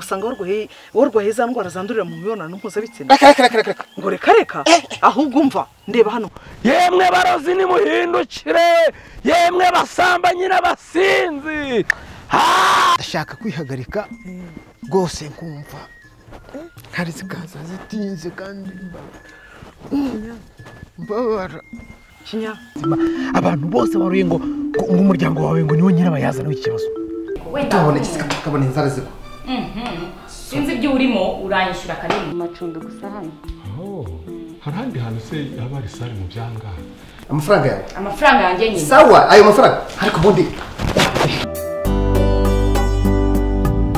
ugasanga warwaye za ndwara zandurira mu mibonano mpuzabitsina. Reka. Ngo reka ahubwo umva ndeba hano. Yemwe barozi nimuhindukire, yemwe basambanyi n'abasinzi. Ndashaka kwihagarika rwose nkumva hari zikaza zitinze kandi mbabara. Kinya Abantu bose baruye ngo umuryango wawe ngo niwo nyirabayazana w'iki kibazo. Tubone kabone inzara ziko. Sinzi ibyo urimo uranyishyura kanini. Amacumbi gusa hano. Harandi hantu se yaba ari sare mu byanga. Amafaranga yawe. Amafaranga yanjye nyine. Sawa ayo mafaranga ariko bundi.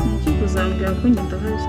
Niki kuzambira ko nyindahaje.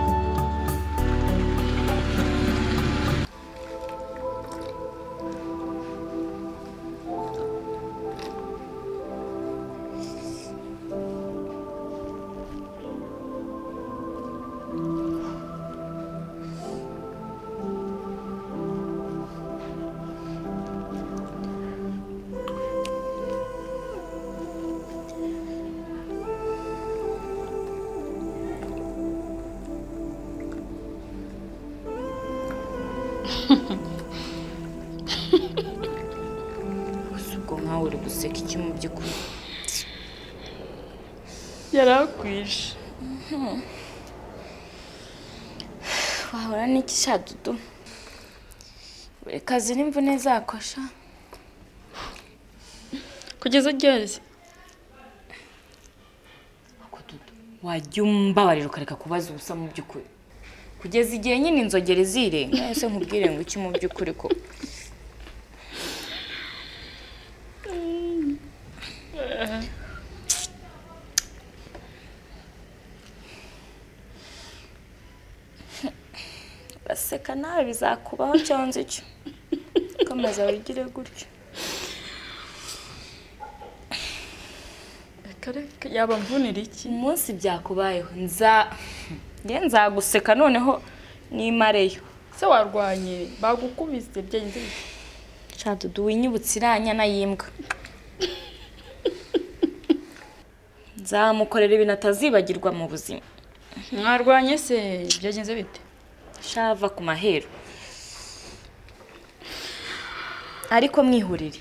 Usuko nkawe uri guseka iki mu by'ukuri? Yarakwishe. Wahora n'iki shadudu? Buri kazi n'imvune zakosha. Kugeza ryari? Wajya umbabarira ukareka kubaza ubusa mu by'ukuri. Kugeza igihe nyine inzogere zirenga ese nkubwire ngo iki mu by'ukuri ko baseka nawe bizakubaho cyonze cyo komeza wigire gutyo. Kareka yaba mvunira iki? Umunsi byakubayeho nzaguseka noneho nimareyo. Se warwanye bagukubise byenze. Shadudu winyibutse iranyana yimbwa. Nzamukorera ibintu atazibagirwa mu buzima. Mwarwanye se byagenze bite? Shava ku mahero. Ariko mwihurire.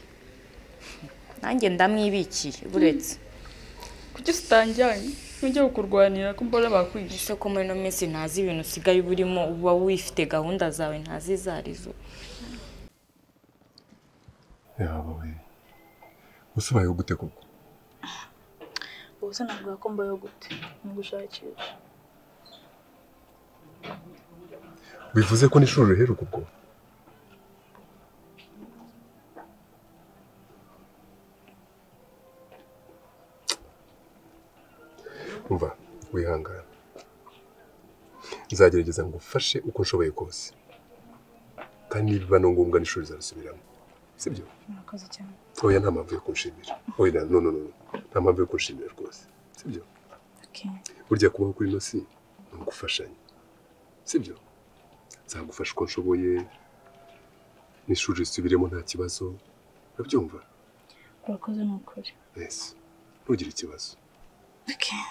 Nanjye ndamwibikiye buretse. Kuki utanjyanye? Nujye kukurwanira ko mbona bakwishe. Ese ko muri no minsi ntazi ibintu usigaye burimo uba wifite gahunda zawe ntazi zarizo. Yawe. Usubaye gute koko? Ubuse navuga ko mbaye gute ngushakira. Bivuze ko n'ishuri riheruka ubwo? Umva wihangana. Nzagerageza ngufashe uko nshoboye kose. Kandi niba no ngombwa n'ishuri zarasubiramo. Sibyo? Murakoze cyane. Oya nta mpamvu yo kunshimira. Oya no. Nta mpamvu yo kunshimira rwose. Sibyo? Okay. Burya kubaho kuri no si ni ugufashanya. Sibyo? Nzagufasha uko nshoboye. N'ishuri risubiremo nta kibazo. Urabyumva? Murakoze n'ukuri. Yes. Ntugire ikibazo. Okay.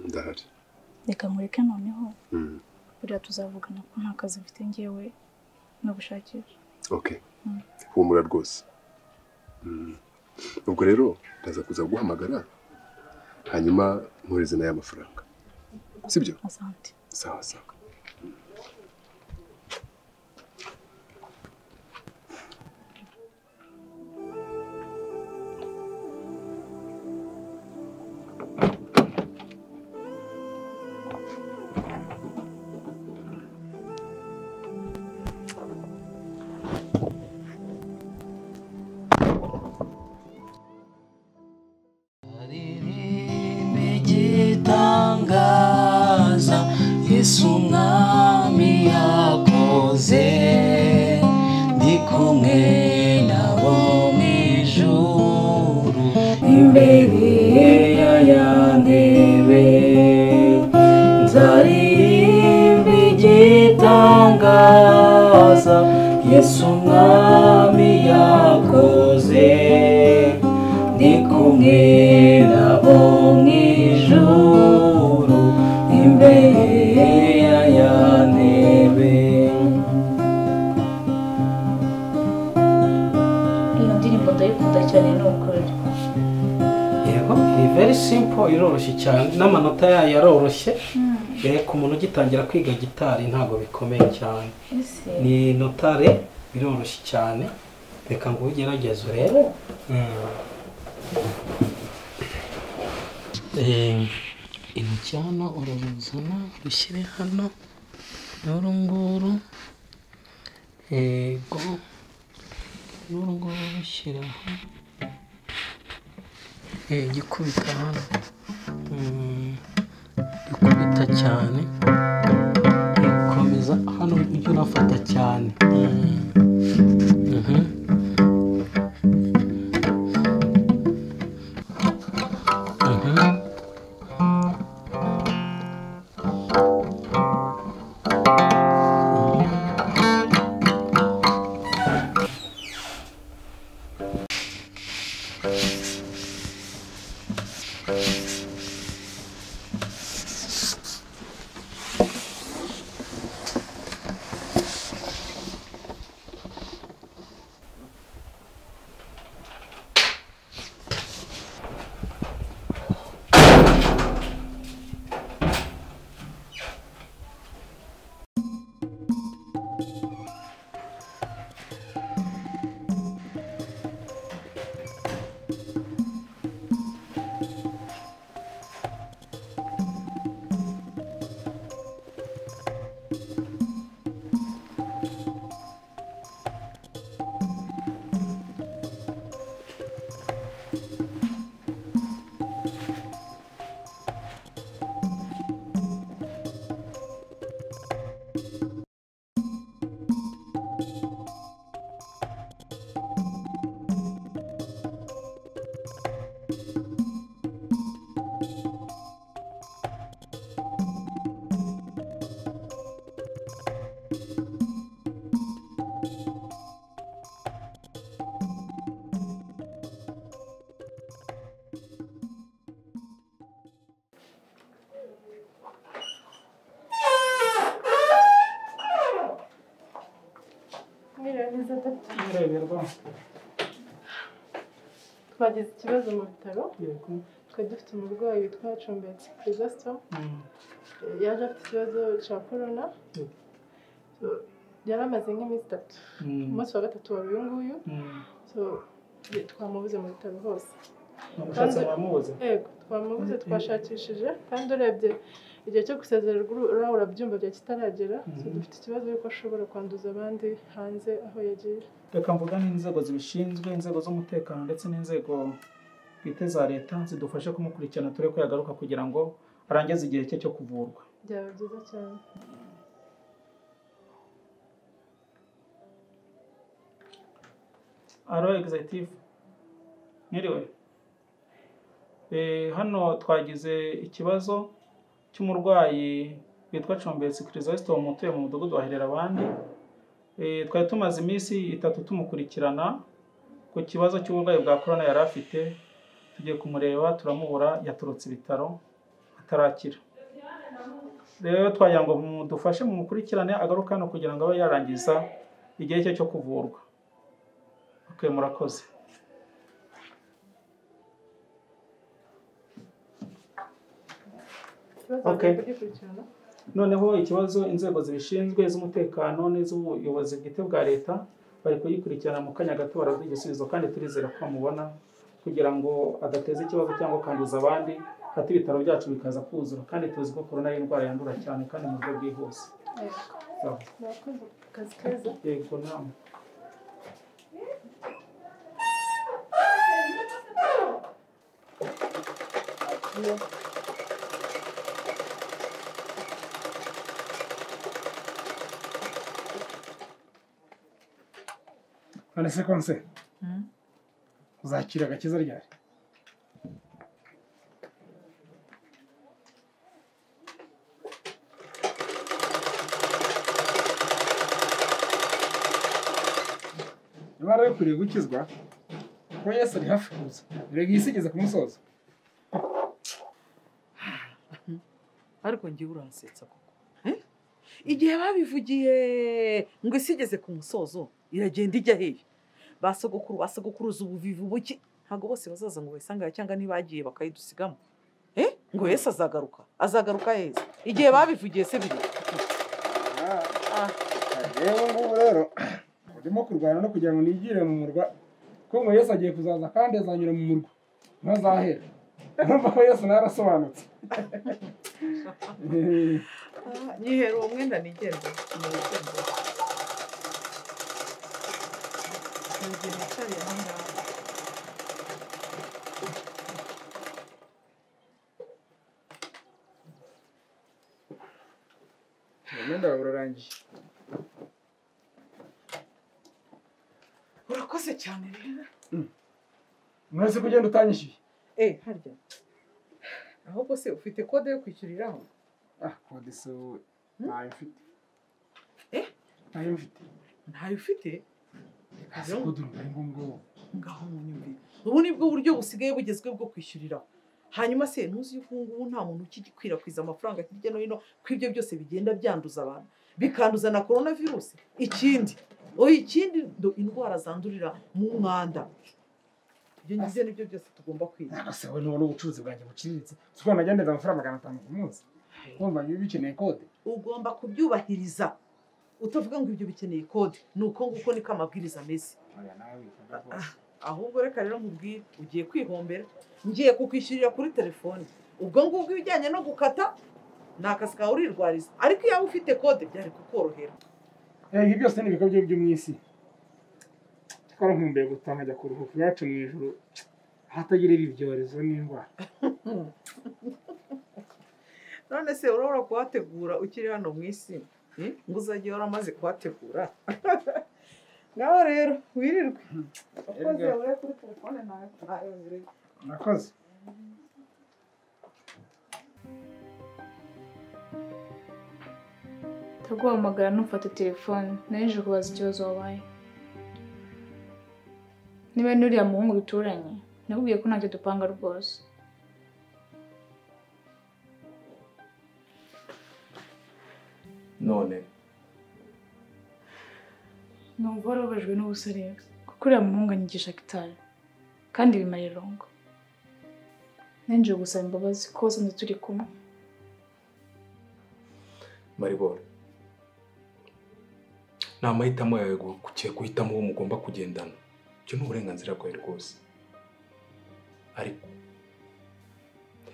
Ndahari. Reka mureke noneho. Buriya tuzavugana ko nta kazi mfite ngewe no gushakira. Okay. Humura rwose. Ubwo rero ndaza kuza guhamagara hanyuma nkoreze n'aya mafaranga. Sibyo? Asante. Sawa. Yesu mwami yakoze ndi kumwe nabo mw'ijuru imbere ya ntebe nzaririmba igitangaza Yesu mwami yakoze ndi kumwe nabo mw'ijuru imbere ni ukuri. yego ni very simple iroroshye cyane n'amanota yayo aroroshye ku muntu ugitangira kwiga gitari ntabwo bikomeye cyane ni notare biroroshye cyane reka ngo ugerageze urebe intoki hano urabuzana ushyire hano n'uru nguru yego n'uru nguru rushyiraho gikubita hano gikubita cyane gikomeza hano ujya unafata cyane twagize ikibazo mu bitaro twari dufite umurwayi witwa Cumbetse Chrysostome yaje afite ikibazo cya corona yari amaze nk'iminsi 3 umunsi wa 3 wari uyu nguyu twamubuze mu bitaro hose twamubuze twashakishije kandi urebye igihe cyo gusezererwa urabyumva bya kitaragera dufite ikibazo yuko ashobora kwanduza abandi hanze aho yagiye reka mvuga n'inzego zibishinzwe inzego z'umutekano ndetse n'inzego bwite za leta zidufashe kumukurikirana turebe ko yagaruka kugira ngo arangize igihe cye cyo kuvurwa byaba byiza cyane aro executive mwiriwe hano twagize ikibazo cy'umurwayi witwa Cumbetse Chrysostome utuye mu mudugudu wa Hererabandi twari tumaze iminsi 3 tumukurikirana ku kibazo cy'uburwayi bwa corona yari afite tugiye kumureba turamubura yaturutse ibitaro atarakira rero twagira ngo mudufashe mu mukurikirane agaruka hano kugira ngo abe yarangiza igihe cye cyo kuvurwa murakoze noneho ikibazo inzego zibishinzwe z'umutekano n'iz'ubuyobozi bwite bwa leta bari kuyikurikirana mu kanya gato baraduha igisubizo kandi turizera ko mubona kugira ngo adateza ikibazo cyangwa kanduza abandi hati ibitaro byacu bikaza kuzura kandi tuzi ko corona ari indwara yandura cyane kandi mu buryo bwihuse yego namwe Vanessa Konse uzakira agakiza ryari Imana yakwiriye gukizwa ko Yesu ari hafi kuza birega isigeze ku musozo ariko ngiye uransetsa koko igihe babivugiye ngo isigeze ku musozo iragenda ijya hehe basogokuruza ubuvivu buki ntabwo bose bazaza ngo bayisangire cyangwa ntibagiye bakayidusigamo. Ngo Yesu azagaruka heza igihe babivugiye se biri. Yewe ngubu rero urimo kurwana no kugira ngo nigire mu murwa ko ngo Yesu agiye kuzaza kandi azanyura mu murwa ntazahera. Urumva ko Yesu narasobanutse. Nyihera uwo mwenda nigende. Umwenda wawe urarangiye. Urakoze cyane rero. Mwese kugenda utanyishyuye. Harya. Ahubwo se ufite kode yo kwishyuriraho? Kode se wowe ntayo mfite. Ntayo mfite. Ntayo ufite? Ese kode uri ngombwa. Ngaho munyumvire. Ubu nibwo buryo busigaye bugezwe bwo kwishyuriraho. Hanyuma se ntuzi yuko ngubu nta muntu ukigikwirakwiza amafaranga hirya no hino ko ibyo byose bigenda byanduza abantu bikanduza na coronavirus. Ikindi indwara zandurira mu mwanda. Ibyo ngize nibyo byose tugomba kwirinda. Ase wowe nubona ubucuruzi bwanjye buciriritse siko nagendeza amafaranga 500 ku munsi. Kumva ibi bikeneye kode. Ugomba kubyubahiriza. Utavuga ngo ibyo bikeneye kode nuko nguko niko amabwiriza ameze. Ahubwo reka rero nkubwire ugiye kwihombera. Ngiye kukwishyurira kuri telefone. Ubwo ngubwo ibijyanye no gukata n'akazi kawe urirwariza. Ariko iyo ufite kode byari kukorohera. Ibi byose ni ibikabyo byo mu isi. Twara nkumbuye gutaha njya kuruhuka yacu mu ijuru hatagira ibyorezo n'indwara. None se urabura kuhategura ukiri hano mu isi? Ngo uzajye waramaze kuhategura. Ngaho rero wirirwe. Ukoze ure kuri telefone nayo wirire. Nakoze. Taguhamagara ntufate telefone naje kubaza ikibazo wabaye. Niba nuriya muhungu duturanye nakubwiye ko ntacyo dupanga rwose. None Numva warababajwe n'ubusore kuko uriya muhungu anyigisha gitari kandi bimara irungu. Nanjye gusaba imbabazi ko wasanze turi kumwe. Maribora, ni amahitamo yawe guhitamo uwo mugomba kugendana. Icyo ni uburenganzira bwawe rwose. Ariko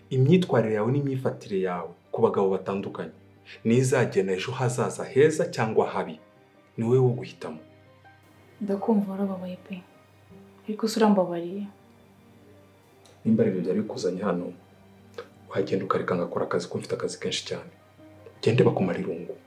imyitwarire yawe n'imyifatire yawe ku bagabo batandukanye nizagena ejo hazaza heza cyangwa habi. Ni wowe wo guhitamo. Ndakumva warababaye pe. Ariko se urambabariye. Nimba ari ibyo byari bikuzanye hano, wagenda ukareka ngakora akazi ko mfite akazi kenshi cyane. Gende bakumara irungu.